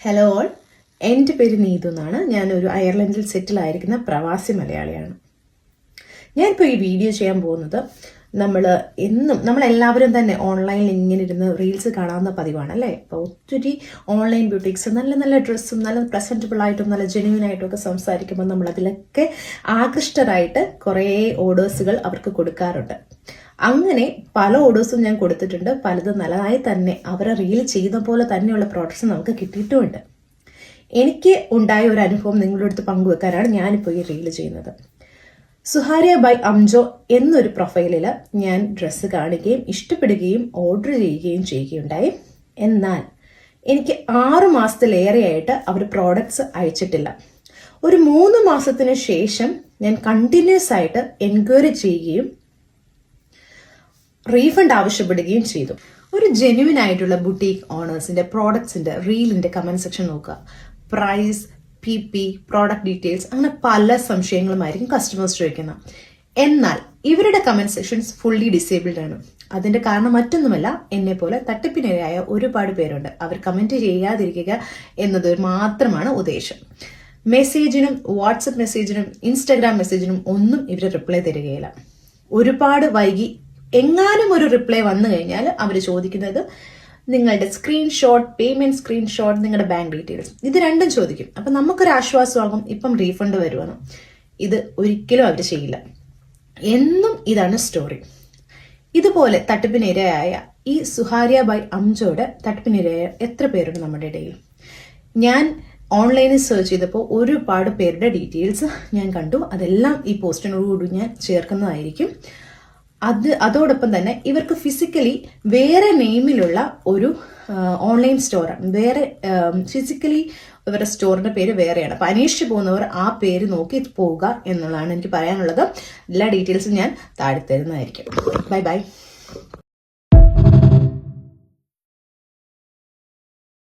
Hello all, എൻ്റെ പേര് നീതു എന്നാണ്. ഞാനൊരു അയർലൻഡിൽ സെറ്റിൽ ആയിരിക്കുന്ന പ്രവാസി മലയാളിയാണ്. ഞാനിപ്പോൾ ഈ വീഡിയോ ചെയ്യാൻ പോകുന്നത് നമ്മളെല്ലാവരും തന്നെ ഓൺലൈനിൽ ഇങ്ങനെ ഇരുന്ന് റീൽസ് കാണാവുന്ന പതിവാണ് അല്ലേ. അപ്പോൾ ഒത്തിരി ഓൺലൈൻ ബ്യൂട്ടിക്സ് നല്ല നല്ല ഡ്രസ്സും നല്ല പ്രസൻറ്റബിൾ ആയിട്ടും നല്ല ജെന്യൂൻ ആയിട്ടും ഒക്കെ സംസാരിക്കുമ്പോൾ നമ്മളതിലൊക്കെ ആകൃഷ്ടരായിട്ട് കുറേ ഓർഡേഴ്സുകൾ അവർക്ക് കൊടുക്കാറുണ്ട്. അങ്ങനെ പല ഓർഡേഴ്സും ഞാൻ കൊടുത്തിട്ടുണ്ട്. പലതും നല്ലതായി തന്നെ അവരെ റീൽ ചെയ്ത പോലെ തന്നെയുള്ള പ്രോഡക്ട്സ് നമുക്ക് കിട്ടിയിട്ടുമുണ്ട്. എനിക്ക് ഉണ്ടായ ഒരു അനുഭവം നിങ്ങളുടെ അടുത്ത് പങ്കുവെക്കാനാണ് ഞാനിപ്പോൾ ഈ റീൽ ചെയ്യുന്നത്. സുഹാരിയ ബൈ അംജോ എന്നൊരു പ്രൊഫൈലിൽ ഞാൻ ഡ്രസ്സ് കാണുകയും ഇഷ്ടപ്പെടുകയും ഓർഡർ ചെയ്യുകയുണ്ടായി. എന്നാൽ എനിക്ക് 6 മാസത്തിലേറെയായിട്ട് അവർ പ്രോഡക്ട്സ് അയച്ചിട്ടില്ല. ഒരു 3 മാസത്തിന് ശേഷം ഞാൻ കണ്ടിന്യൂസ് ആയിട്ട് എൻക്വയറി ചെയ്യുകയും റീഫണ്ട് ആവശ്യപ്പെടുകയും ചെയ്തു. ഒരു ജെന്യുവൻ ആയിട്ടുള്ള ബുട്ടീക്ക് ഓണേഴ്സിന്റെ പ്രോഡക്ട്സിന്റെ റീലിന്റെ കമന്റ് സെക്ഷൻ നോക്കുക. പ്രൈസ്, PP, പ്രോഡക്റ്റ് ഡീറ്റെയിൽസ്, അങ്ങനെ പല സംശയങ്ങളുമായിരിക്കും കസ്റ്റമേഴ്സ് ചോദിക്കുന്നത്. എന്നാൽ ഇവരുടെ കമന്റ് സെക്ഷൻസ് ഫുള്ളി ഡിസേബിൾഡ് ആണ്. അതിന്റെ കാരണം മറ്റൊന്നുമല്ല, എന്നെ പോലെ തട്ടിപ്പിനിരയായ ഒരുപാട് പേരുണ്ട്. അവർ കമന്റ് ചെയ്യാതിരിക്കുക എന്നത് മാത്രമാണ് ഉദ്ദേശം. മെസ്സേജിനും വാട്സപ്പ് മെസ്സേജിനും ഇൻസ്റ്റാഗ്രാം മെസ്സേജിനും ഒന്നും ഇവർ റിപ്ലൈ തരികയില്ല. ഒരുപാട് വൈകി എങ്ങാനും ഒരു റിപ്ലൈ വന്നു കഴിഞ്ഞാൽ അവർ ചോദിക്കുന്നത് നിങ്ങളുടെ സ്ക്രീൻഷോട്ട്, പേയ്മെന്റ് സ്ക്രീൻഷോട്ട്, നിങ്ങളുടെ ബാങ്ക് ഡീറ്റെയിൽസ്, ഇത് രണ്ടും ചോദിക്കും. അപ്പൊ നമുക്കൊരു ആശ്വാസമാകും, ഇപ്പം റീഫണ്ട് വരുവാണ്. ഇത് ഒരിക്കലും അവർ ചെയ്യില്ല. എന്നും ഇതാണ് സ്റ്റോറി. ഇതുപോലെ തട്ടിപ്പിനിരയായ ഈ സുഹാരിയ ബൈ അംജോയുടെ തട്ടിപ്പിനിരയായ എത്ര പേരുണ്ട് നമ്മുടെ ഇടയിൽ? ഞാൻ ഓൺലൈനിൽ സെർച്ച് ചെയ്തപ്പോൾ ഒരുപാട് പേരുടെ ഡീറ്റെയിൽസ് ഞാൻ കണ്ടു. അതെല്ലാം ഈ പോസ്റ്റിനോടുകൂടി ഞാൻ ചേർക്കുന്നതായിരിക്കും. അതോടൊപ്പം തന്നെ ഇവർക്ക് ഫിസിക്കലി വേറെ നെയിമിലുള്ള ഒരു ഓൺലൈൻ സ്റ്റോറാണ്. വേറെ ഫിസിക്കലി ഇവരുടെ സ്റ്റോറിന്റെ പേര് വേറെയാണ്. അപ്പൊ അന്വേഷിച്ച് പോകുന്നവർ ആ പേര് നോക്കി പോവുക എന്നുള്ളതാണ് എനിക്ക് പറയാനുള്ളത്. എല്ലാ ഡീറ്റെയിൽസും ഞാൻ താഴെ തരുന്നതായിരിക്കും. Bye bye.